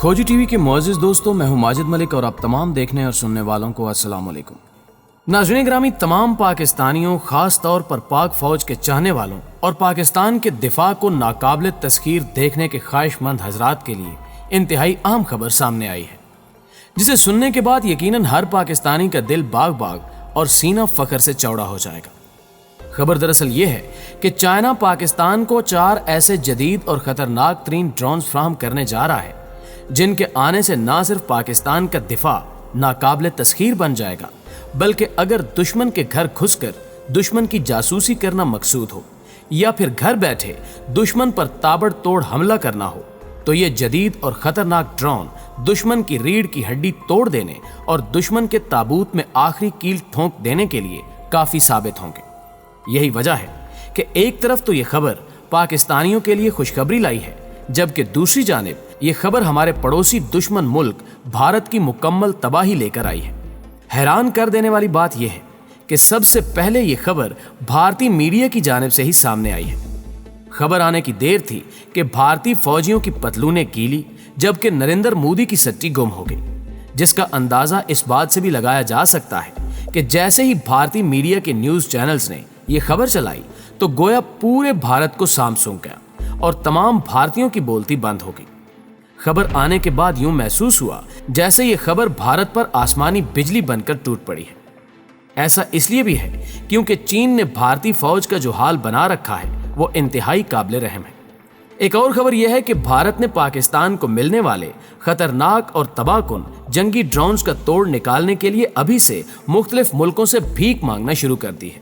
खोजी टीवी के मुअज़्ज़िज़ दोस्तों, मैं हूं माजिद मलिक और आप तमाम देखने और सुनने वालों को अस्सलाम वालेकुम। नाज़रीन ग्रामी, तमाम पाकिस्तानियों, खास तौर पर पाक फौज के चाहने वालों और पाकिस्तान के दिफा को नाकाबिल तस्खीर देखने के ख्वाहिशमंद हजरात के लिए इंतहाई अहम खबर सामने आई है, जिसे सुनने के बाद यकीनन हर पाकिस्तानी का दिल बाग बाग और सीना फख्र से चौड़ा हो जाएगा। खबर दरअसल ये है कि चाइना पाकिस्तान को 4 ऐसे जदीद और खतरनाक तरीन ड्रोन्स फराहम करने जा रहा है, जिनके आने से ना सिर्फ पाकिस्तान का दिफा नाकाबिल तस्खीर बन जाएगा, बल्कि अगर दुश्मन के घर घुसकर दुश्मन की जासूसी करना मकसूद हो या फिर घर बैठे दुश्मन पर ताबड़तोड़ हमला करना हो, तो ये जदीद और खतरनाक ड्रोन दुश्मन की रीढ़ की हड्डी तोड़ देने और दुश्मन के ताबूत में आखिरी कील ठोंक देने के लिए काफी साबित होंगे। यही वजह है कि एक तरफ तो ये खबर पाकिस्तानियों के लिए खुशखबरी लाई है, जबकि दूसरी जानिब ये खबर हमारे पड़ोसी दुश्मन मुल्क भारत की मुकम्मल तबाही लेकर आई है। हैरान कर देने वाली बात यह है कि सबसे पहले ये खबर भारतीय मीडिया की जानिब से ही सामने आई है। खबर आने की देर थी कि भारतीय फौजियों की पतलूनें गीली, जबकि नरेंद्र मोदी की सट्टी गुम हो गई, जिसका अंदाजा इस बात से भी लगाया जा सकता है कि जैसे ही भारतीय मीडिया के न्यूज चैनल्स ने ये खबर चलाई तो गोया पूरे भारत को साम सूंघ गया और तमाम भारतीयों की बोलती बंद हो गई। खबर आने के बाद यूं महसूस हुआ जैसे ये खबर भारत पर आसमानी बिजली बनकर टूट पड़ी है। ऐसा इसलिए भी है क्योंकि चीन ने भारतीय फौज का जो हाल बना रखा है वो इंतहाई काबिल रहम है। एक और खबर यह है कि भारत ने पाकिस्तान को मिलने वाले खतरनाक और तबाहकुन जंगी ड्रोन्स का तोड़ निकालने के लिए अभी से मुख्तलिफ मुल्कों से भीख मांगना शुरू कर दी है,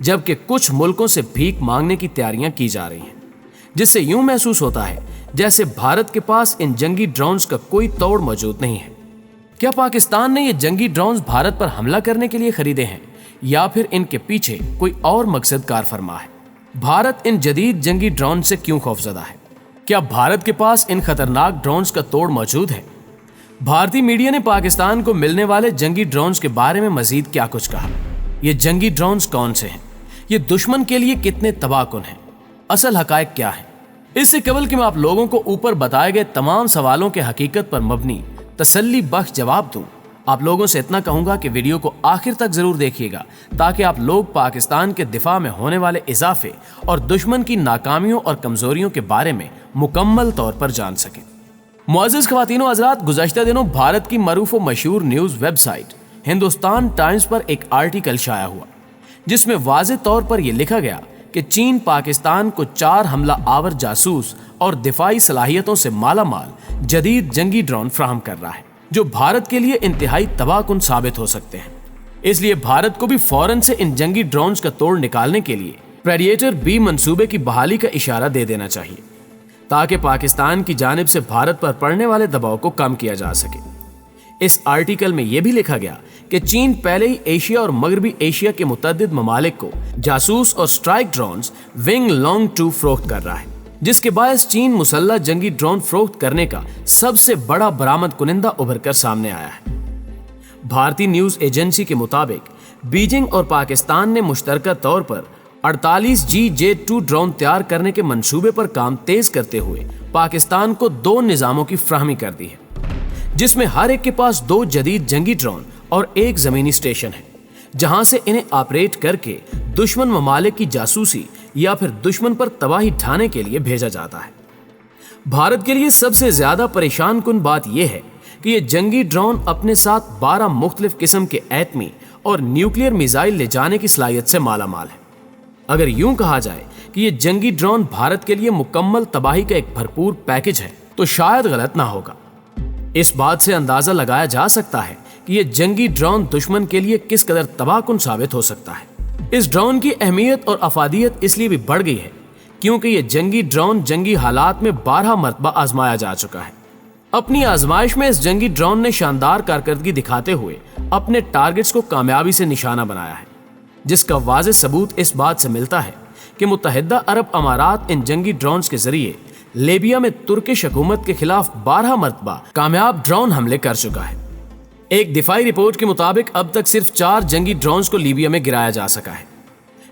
जबकि कुछ मुल्कों से भीख मांगने की तैयारियां की जा रही हैं, जिससे यूं महसूस होता है जैसे भारत के पास इन जंगी ड्रोन्स का कोई तोड़ मौजूद नहीं है। क्या पाकिस्तान ने ये जंगी ड्रोन्स भारत पर हमला करने के लिए खरीदे हैं या फिर इनके पीछे कोई और मकसद कार फरमा है? भारत इन जदीद जंगी ड्रोन से क्यों खौफजदा है? क्या भारत के पास इन खतरनाक ड्रोन्स का तोड़ मौजूद है? भारतीय मीडिया ने पाकिस्तान को मिलने वाले जंगी ड्रोन्स के बारे में मजीद क्या कुछ कहा? ये जंगी ड्रोन्स कौन से हैं? ये दुश्मन के लिए कितने तबाहकुन हैं? असल हकायक क्या है? इससे कबल कि मैं आप लोगों को ऊपर बताए गए तमाम सवालों के हकीकत पर मबनी तसल्ली बख्श जवाब दूं, आप लोगों से इतना कहूंगा कि वीडियो को आखिर तक जरूर देखिएगा, ताकि आप लोग पाकिस्तान के दिफा में होने वाले इजाफे और दुश्मन की नाकामियों और कमजोरियों के बारे में मुकम्मल तौर पर जान सकें। मुअज़्ज़िज़ ख़वातीन व हज़रात, गुज़श्ता दिनों भारत की मरूफ व मशहूर न्यूज़ वेबसाइट हिंदुस्तान टाइम्स पर एक आर्टिकल शाया हुआ, जिसमें वाज़ेह तौर पर यह लिखा गया कि चीन पाकिस्तान को 4 हमला आवर जासूस और दिफाई सलाहियतों से माला माल जदीद जंगी ड्रोन फराहम कर रहा है, जो भारत के लिए इंतहाई तबाहकुन साबित हो सकते हैं। इसलिए भारत को भी फौरन से इन जंगी ड्रोन्स का तोड़ निकालने के लिए प्रेडिएटर बी मंसूबे की बहाली का इशारा दे देना चाहिए, ताकि पाकिस्तान की जानिब से भारत पर पड़ने वाले दबाव को कम किया जा सके। इस आर्टिकल में यह भी लिखा गया कि चीन पहले ही एशिया और मगरबी एशिया के मुतअद्दिद ममालिक को जासूस और स्ट्राइक ड्रोन्स विंग लॉन्ग 2 फरोख्त कर रहा है, जिसके बायस चीन मुसल्लह जंगी ड्रोन फरोख्त करने का सबसे बड़ा बरामद कुनिंदा उभर कर सामने आया है। भारतीय न्यूज एजेंसी के मुताबिक बीजिंग और पाकिस्तान ने मुश्तरका तौर पर 48 GJ2 ड्रोन तैयार करने के मंसूबे पर काम तेज करते हुए पाकिस्तान को 2 निजामों की फ्राहमी कर दी है, जिसमें हर एक के पास 2 जदीद जंगी ड्रोन और 1 जमीनी स्टेशन है, जहां से इन्हें ऑपरेट करके दुश्मन ममालिक की जासूसी या फिर दुश्मन पर तबाही ढाने के लिए भेजा जाता है। भारत के लिए सबसे ज्यादा परेशान कुन बात यह है कि ये जंगी ड्रोन अपने साथ 12 मुख्तलिफ किस्म के एटमी और न्यूक्लियर मिसाइल ले जाने की सलाहियत से माला माल है। अगर यूं कहा जाए कि ये जंगी ड्रोन भारत के लिए मुकम्मल तबाही का एक भरपूर पैकेज है, तो शायद गलत ना होगा। इस बात से अंदाजा लगाया जा सकता है कि ये जंगी ड्रोन दुश्मन के लिए किस कदर तबाहकुन साबित हो सकता है। इस ड्रोन की अहमियत और अफादियत इसलिए भी बढ़ गई है क्योंकि ये जंगी ड्रोन जंगी हालात में 12 मरतबा आजमाया जा चुका है। अपनी आजमाइश में इस जंगी ड्रोन ने शानदार कारकर्दगी दिखाते हुए अपने टारगेट्स को कामयाबी से निशाना बनाया है, जिसका वाज़ेह सबूत इस बात से मिलता है कि मुत्तहिदा अरब अमारात इन जंगी ड्रोन्स के जरिए लीबिया में तुर्किश हुकूमत के खिलाफ 12 मरतबा कामयाब ड्रोन हमले कर चुका है। एक दिफाई रिपोर्ट के मुताबिक अब तक सिर्फ 4 जंगी ड्रोन्स को लीबिया में गिराया जा सका है।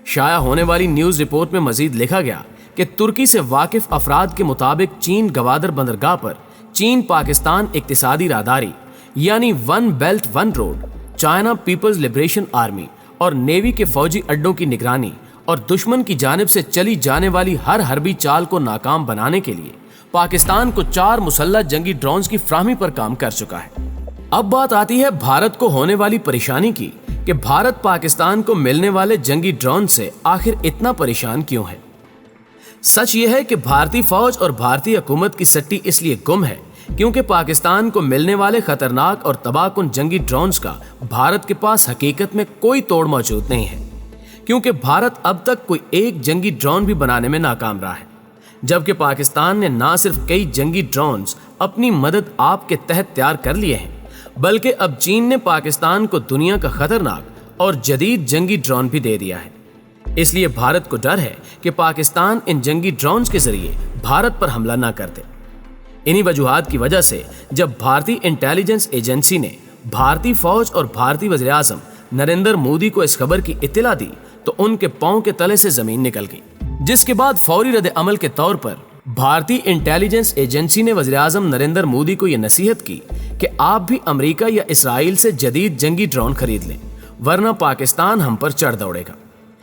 शाया होने वाली न्यूज रिपोर्ट में मजीद लिखा गया कि तुर्की से वाकिफ अफराद के मुताबिक चीन गवादर बंदरगाह पर چین پاکستان اقتصادی راہداری یعنی one belt one road, China Peoples liberation army اور نیوی کے فوجی اڈوں کی نگرانی اور دشمن کی جانب سے چلی جانے والی ہر حربی چال کو ناکام بنانے کے لیے پاکستان کو 4 مسلح جنگی ڈرونز کی فراہمی پر کام کر چکا ہے۔ اب بات آتی ہے بھارت کو ہونے والی پریشانی کی کہ بھارت پاکستان کو ملنے والے جنگی ڈرون سے آخر اتنا پریشان کیوں ہے۔ سچ یہ ہے کہ بھارتی فوج اور بھارتی حکومت کی سٹی اس لیے گم ہے کیونکہ پاکستان کو ملنے والے خطرناک اور تباہ کن جنگی ڈرونز کا بھارت کے پاس حقیقت میں کوئی توڑ موجود نہیں ہے، کیونکہ بھارت اب تک کوئی ایک جنگی ڈرون بھی بنانے میں ناکام رہا ہے، جبکہ پاکستان نے نہ صرف کئی جنگی ڈرونز اپنی مدد آپ کے تحت تیار کر لیے ہیں، بلکہ اب چین نے پاکستان کو دنیا کا خطرناک اور جدید جنگی ڈرون بھی دے دیا ہے۔ اس لیے بھارت کو ڈر ہے کہ پاکستان ان جنگی ڈرونز کے ذریعے بھارت پر حملہ نہ کر دے۔ انہی وجوہات کی وجہ سے جب بھارتی انٹیلیجنس ایجنسی نے بھارتی فوج اور بھارتی وزیر اعظم نریندر مودی کو اس خبر کی اطلاع دی تو ان کے پاؤں کے تلے سے زمین نکل گئی، جس کے بعد فوری رد عمل کے طور پر بھارتی انٹیلیجنس ایجنسی نے وزیر اعظم نریندر مودی کو یہ نصیحت کی کہ آپ بھی امریکہ یا اسرائیل سے جدید جنگی ڈرون خرید لیں، ورنہ پاکستان ہم پر چڑھ دوڑے گا،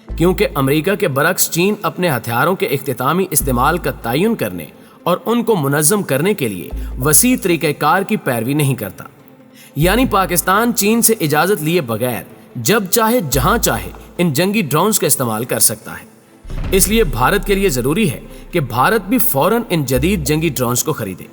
کیونکہ امریکہ کے برعکس چین اپنے ہتھیاروں کے اختتامی استعمال کا تعین کرنے اور ان کو منظم کرنے کے لیے وسیع طریقہ کار کی پیروی نہیں کرتا، یعنی پاکستان چین سے اجازت لیے بغیر جب چاہے جہاں چاہے ان جنگی ڈرونز کا استعمال کر سکتا ہے۔ اس لیے بھارت کے لیے ضروری ہے کہ بھارت بھی فوراً ان جدید جنگی ڈرونز کو خریدے۔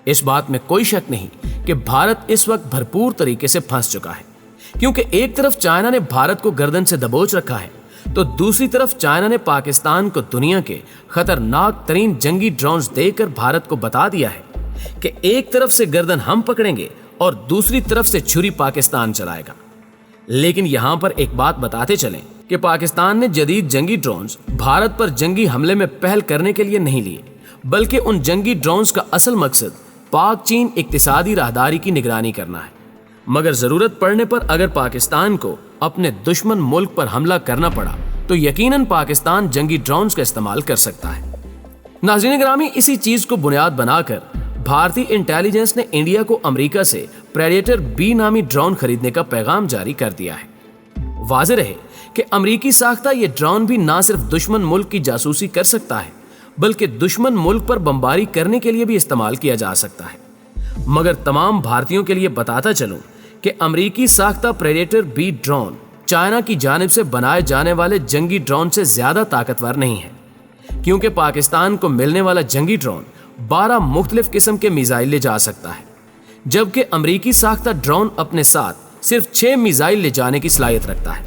اس بات میں کوئی شک نہیں کہ بھارت اس وقت بھرپور طریقے سے پھنس چکا ہے، کیونکہ ایک طرف چائنا نے بھارت کو گردن سے دبوچ رکھا ہے تو دوسری طرف چائنا نے پاکستان کو دنیا کے خطرناک ترین جنگی ڈرونز دے کر بھارت کو بتا دیا ہے کہ ایک طرف سے گردن ہم پکڑیں گے اور دوسری طرف سے چھری پاکستان چلائے گا۔ لیکن یہاں پر ایک بات بتاتے چلیں کہ پاکستان نے جدید جنگی ڈرونز بھارت پر جنگی حملے میں پہل کرنے کے لیے نہیں لیے، بلکہ ان جنگی ڈرونز کا اصل مقصد پاک چین اقتصادی راہداری کی نگرانی کرنا ہے۔ مگر ضرورت پڑنے پر اگر پاکستان کو اپنے دشمن ملک پر حملہ کرنا پڑا تو یقیناً پاکستان جنگی ڈرونز کا استعمال کر سکتا ہے۔ ناظرین گرامی، اسی چیز کو بنیاد بنا کر بھارتی انٹیلیجنس نے انڈیا کو امریکہ سے پریڈیٹر بی نامی ڈرون خریدنے کا پیغام جاری کر دیا ہے۔ واضح رہے کہ امریکی ساختہ یہ ڈرون بھی نہ صرف دشمن ملک کی جاسوسی کر سکتا ہے بلکہ دشمن ملک پر بمباری کرنے کے لیے بھی استعمال کیا جا سکتا ہے۔ مگر تمام بھارتیوں کے لیے بتاتا چلوں کہ امریکی ساختہ پریڈیٹر بی ڈرون چائنا کی جانب سے بنائے جانے والے جنگی ڈرون سے زیادہ طاقتور نہیں ہے، کیونکہ پاکستان کو ملنے والا جنگی ڈرون 12 مختلف قسم کے میزائل لے جا سکتا ہے، جبکہ امریکی ساختہ ڈرون اپنے ساتھ صرف 6 میزائل لے جانے کی صلاحیت رکھتا ہے۔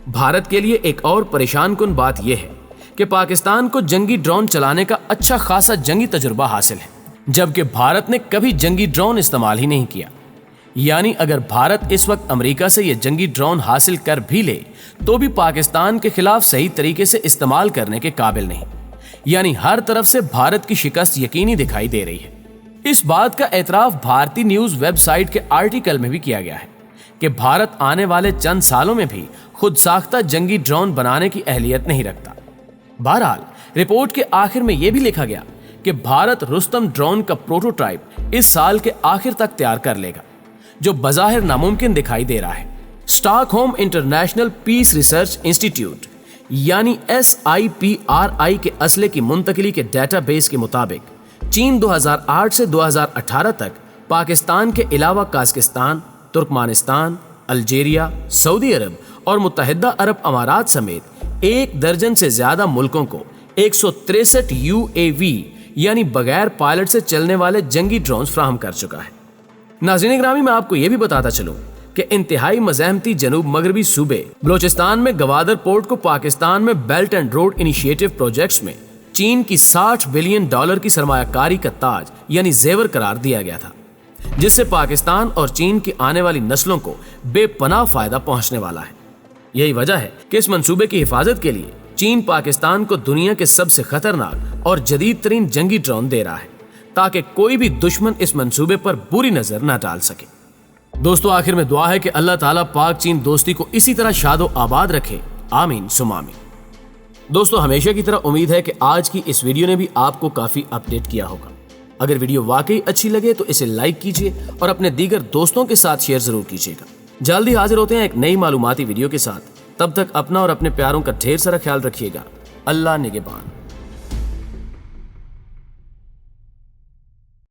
بھارت کے لیے ایک اور پریشان کن بات یہ ہے کہ پاکستان کو جنگی ڈرون چلانے کا اچھا خاصا جنگی تجربہ حاصل ہے، جبکہ بھارت نے کبھی جنگی ڈرون استعمال ہی نہیں کیا۔ یعنی اگر بھارت اس وقت امریکہ سے یہ جنگی ڈرون حاصل کر بھی لے تو بھی پاکستان کے خلاف صحیح طریقے سے استعمال کرنے کے قابل نہیں، یعنی ہر طرف سے بھارت کی شکست یقینی دکھائی دے رہی ہے۔ اس بات کا اعتراف بھارتی نیوز ویب سائٹ کے آرٹیکل میں بھی کیا گیا ہے کہ بھارت آنے والے چند سالوں میں بھی خود ساختہ جنگی ڈرون بنانے کی اہلیت نہیں رکھتا۔ بہرحال رپورٹ کے آخر میں یہ بھی لکھا گیا کہ بھارت رستم ڈرون کا پروٹوٹائپ اس سال کے آخر تک تیار کر لے گا، جو بظاہر ناممکن دکھائی دے رہا ہے۔ Stock home international peace research institute یعنی SIPRI کے اسلحے کی منتقلی کے ڈیٹا بیس کے مطابق چین 2008 سے 2018 تک پاکستان کے علاوہ قازقستان، ترکمانستان، الجیریا، سعودی عرب اور متحدہ عرب امارات سمیت 1 درجن سے زیادہ ملکوں کو 163 UAV یعنی بغیر پائلٹ سے چلنے والے جنگی ڈرونز فراہم کر چکا ہے۔ ناظرین گرامی، میں آپ کو یہ بھی بتاتا چلوں کہ انتہائی مزاحمتی جنوب مغربی صوبے بلوچستان میں گوادر پورٹ کو پاکستان میں belt and road initiative projects میں چین کی $60 بلین کی سرمایہ کاری کا تاج یعنی زیور قرار دیا گیا تھا، جس سے پاکستان اور چین کی آنے والی نسلوں کو بے پناہ فائدہ پہنچنے والا ہے۔ یہی وجہ ہے کہ اس منصوبے کی حفاظت کے لیے چین پاکستان کو دنیا کے سب سے خطرناک اور جدید ترین جنگی ڈرون دے رہا ہے تاکہ کوئی بھی دشمن اس منصوبے پر بری نظر نہ ڈال سکے۔ دوستو، آخر میں دعا ہے کہ اللہ تعالیٰ پاک چین دوستی کو اسی طرح شاد و آباد رکھے، آمین ثم آمین۔ دوستو، ہمیشہ کی طرح امید ہے کہ آج کی اس ویڈیو نے بھی آپ کو کافی اپڈیٹ کیا ہوگا۔ اگر ویڈیو واقعی اچھی لگے تو اسے لائک کیجیے اور اپنے دیگر دوستوں کے ساتھ شیئر ضرور کیجیے گا۔ جلدی حاضر ہوتے ہیں ایک نئی معلوماتی ویڈیو کے ساتھ، تب تک اپنا اور اپنے پیاروں کا ڈھیر سارا خیال رکھیے گا۔ اللہ نگہبان۔